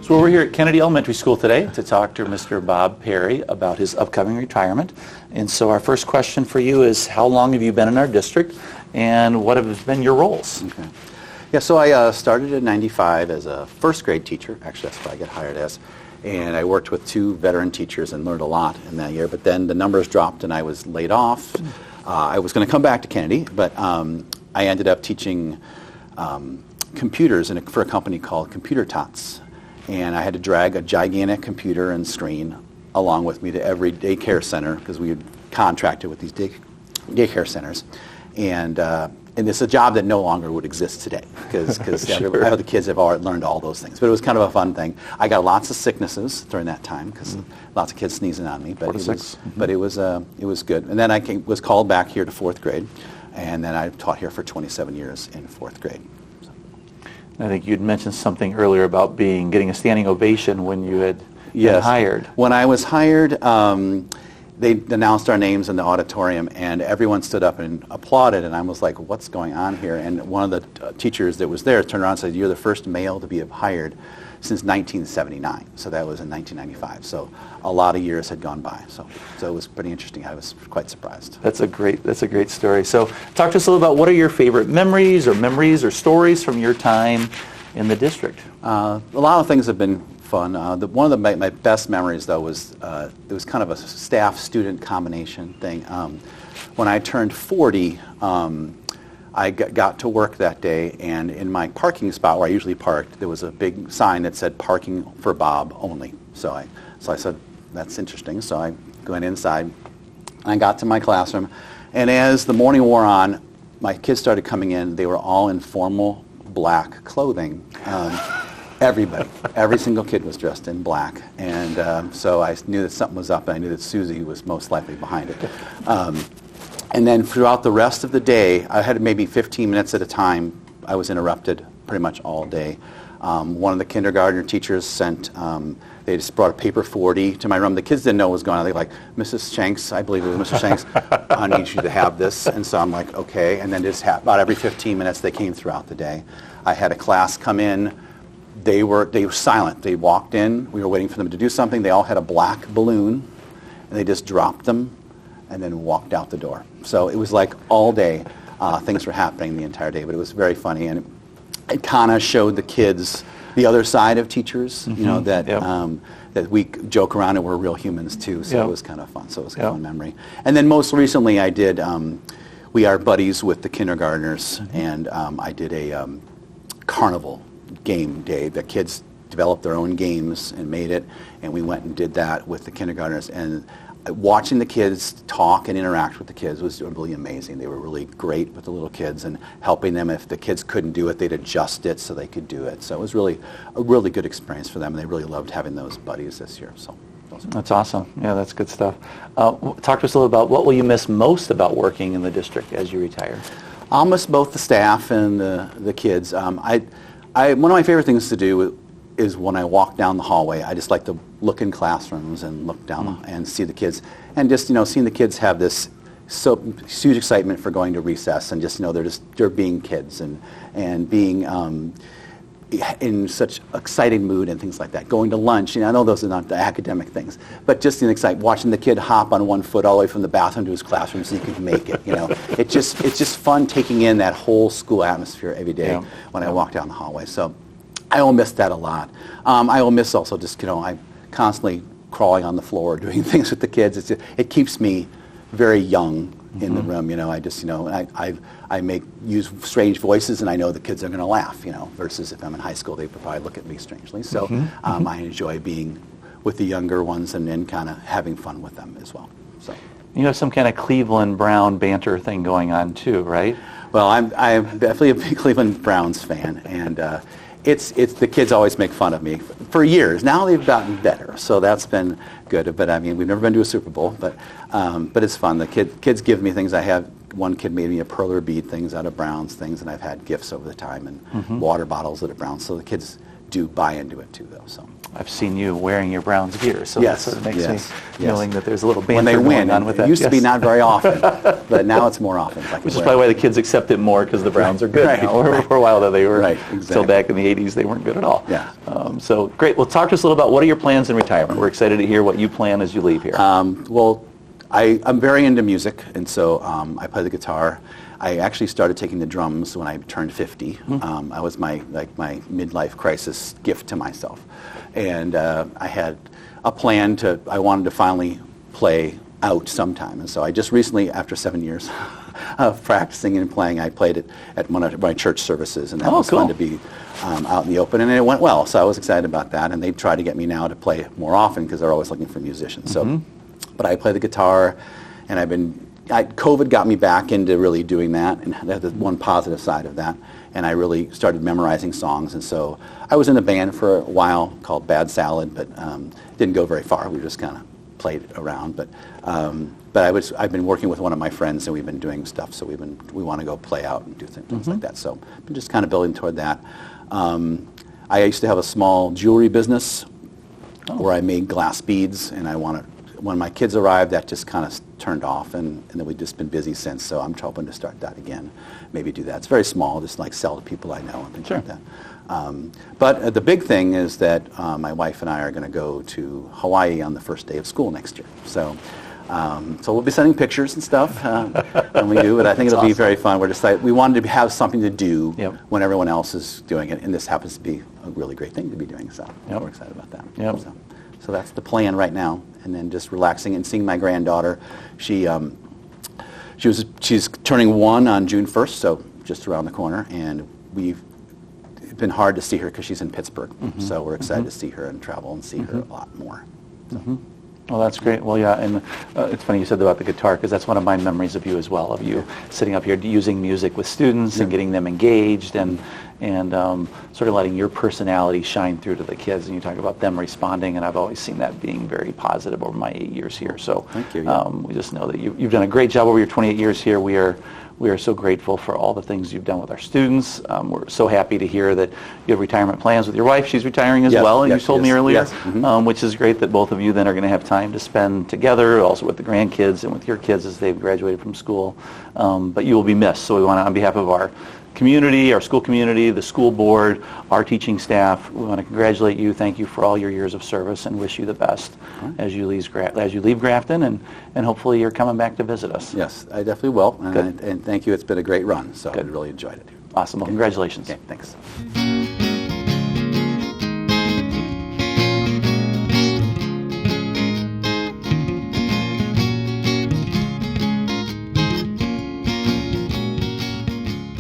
So we're here at Kennedy Elementary School today to talk to Mr. Bob Perry about his upcoming retirement. And so our first question for you is, how long have you been in our district, and what have been your roles? Okay. Yeah, so I started in '95 as a first grade teacher. Actually, that's what I got hired as. And I worked with 2 veteran teachers and learned a lot in that year. But then the numbers dropped and I was laid off. I was going to come back to Kennedy, but I ended up teaching computers for a company called Computer Tots. And I had to drag a gigantic computer and screen along with me to every daycare center, because we had contracted with these daycare centers. And it's a job that no longer would exist today, because the kids have already learned all those things. But it was kind of a fun thing. I got lots of sicknesses during that time, because lots of kids sneezing on me. But it was good. And then I was called back here to 4th grade, and then I taught here for 27 years in 4th grade. I think you'd mentioned something earlier about getting a standing ovation when you had been hired. When I was hired, they announced our names in the auditorium, and everyone stood up and applauded, and I was like, what's going on here? And one of the teachers that was there turned around and said, you're the first male to be hired since 1979. So that was in 1995. So a lot of years had gone by. So it was pretty interesting. I was quite surprised. That's a great story. So talk to us a little about, what are your favorite memories or stories from your time in the district? A lot of things have been fun. One of my best memories, though, was it was kind of a staff-student combination thing. When I turned 40, I got to work that day, and in my parking spot where I usually parked, there was a big sign that said "Parking for Bob Only." So I said, that's interesting. So I went inside, and I got to my classroom, and as the morning wore on, my kids started coming in. They were all in formal black clothing. Everybody, every single kid was dressed in black, and so I knew that something was up, and I knew that Susie was most likely behind it. And then throughout the rest of the day, I had maybe 15 minutes at a time. I was interrupted pretty much all day. One of the kindergartner teachers they just brought a paper 40 to my room. The kids didn't know what was going on. They were like, Mrs. Shanks, I believe it was Mr. Shanks, I need you to have this. And so I'm like, okay. And then just about every 15 minutes they came throughout the day. I had a class come in. They were silent. They walked in. We were waiting for them to do something. They all had a black balloon, and they just dropped them and then walked out the door. So it was like all day things were happening the entire day, but it was very funny, and it kind of showed the kids the other side of teachers, you know, that we joke around and we're real humans too, so it was kind of fun. So it was a fun memory. And then most recently I did, we are buddies with the kindergartners, and I did a carnival game day. The kids developed their own games and made it, and we went and did that with the kindergartners. And watching the kids talk and interact with the kids was really amazing. They were really great with the little kids, and helping them. If the kids couldn't do it, they'd adjust it so they could do it. So it was really a really good experience for them, and they really loved having those buddies this year. So that's awesome. Yeah, that's good stuff. Talk to us a little about, what will you miss most about working in the district as you retire? I'll miss both the staff and the kids. One of my favorite things to do is when I walk down the hallway. I just like to look in classrooms and look down and see the kids, and just seeing the kids have this huge excitement for going to recess, and just they're being kids and being in such exciting mood and things like that. Going to lunch, I know those are not the academic things, but just watching the kid hop on one foot all the way from the bathroom to his classroom so he can make it. It's just fun taking in that whole school atmosphere every day when I walk down the hallway. So I will miss that a lot. I will miss also just, I'm constantly crawling on the floor doing things with the kids. It keeps me very young in the room. I just, I use strange voices, and I know the kids are going to laugh, versus if I'm in high school, they would probably look at me strangely. So I enjoy being with the younger ones and kind of having fun with them as well. So you have some kind of Cleveland Brown banter thing going on too, right? Well, I'm definitely a big Cleveland Browns fan, and it's the kids always make fun of me for years. Now they've gotten better, so that's been good. But I mean, we've never been to a Super Bowl, but it's fun. The kids give me things. I have one kid made me a perler bead things out of Browns things, and I've had gifts over the time, and water bottles out of Browns. So the kids buy into it too, though. So I've seen you wearing your Browns gear, so Yes, that sort of makes yes, me yes. knowing that there's a little banter when they win, going on with it that. used to be Yes. not very often, but now it's more often. Which is probably why the kids accept it more, because the Browns are good Right, now. right. For a while there, they were, Right, till exactly. back in the 80s, they weren't good at all. Yeah. So great. Well, talk to us a little about what are your plans in retirement. We're excited to hear what you plan as you leave here. Well, I'm very into music, and so I play the guitar. I actually started taking the drums when I turned 50. I was my midlife crisis gift to myself, and I had a plan I wanted to finally play out sometime, and so I just recently, after 7 years of practicing and playing, I played it at one of my church services, and that was cool. fun to be out in the open, and it went well. So I was excited about that, and they tried to get me now to play more often because they're always looking for musicians. So, but I play the guitar, and COVID got me back into really doing that, and that's the one positive side of that. And I really started memorizing songs, and so I was in a band for a while called Bad Salad, but didn't go very far. We just kind of played around. But I've been working with one of my friends, and we've been doing stuff. So we want to go play out and do things like that. So I've been just kind of building toward that. I used to have a small jewelry business where I made glass beads, and when my kids arrived, that just kind of turned off, and then we've just been busy since, so I'm hoping to start that again, maybe do that. It's very small, just like sell to people I know and things like that. But the big thing is that my wife and I are going to go to Hawaii on the first day of school next year. So we'll be sending pictures and stuff when we do it. I think it'll be very fun. We wanted to have something to do when everyone else is doing it, and this happens to be a really great thing to be doing, so we're excited about that. Yep. So that's the plan right now, and then just relaxing and seeing my granddaughter. She's turning 1 on June 1st, so just around the corner, and it's been hard to see her because she's in Pittsburgh. So we're excited to see her and travel and see her a lot more. So. Well, that's great. Well, yeah, and it's funny you said about the guitar, because that's one of my memories of you as well, of you sitting up here using music with students and getting them engaged and sort of letting your personality shine through to the kids. And you talk about them responding, and I've always seen that being very positive over my 8 years here. So thank you. We just know that you've done a great job over your 28 years here. We are so grateful for all the things you've done with our students. We're so happy to hear that you have retirement plans with your wife. She's retiring as well, and you told me earlier, which is great that both of you then are going to have time to spend together, also with the grandkids and with your kids as they've graduated from school. But you will be missed, so we want to, on behalf of our community, our school community, the school board, our teaching staff, we want to congratulate you, thank you for all your years of service, and wish you the best as you leave Grafton, and hopefully you're coming back to visit us. Yes, I definitely will, and thank you. It's been a great run, so I really enjoyed it. Awesome. Well, congratulations. Okay, thanks.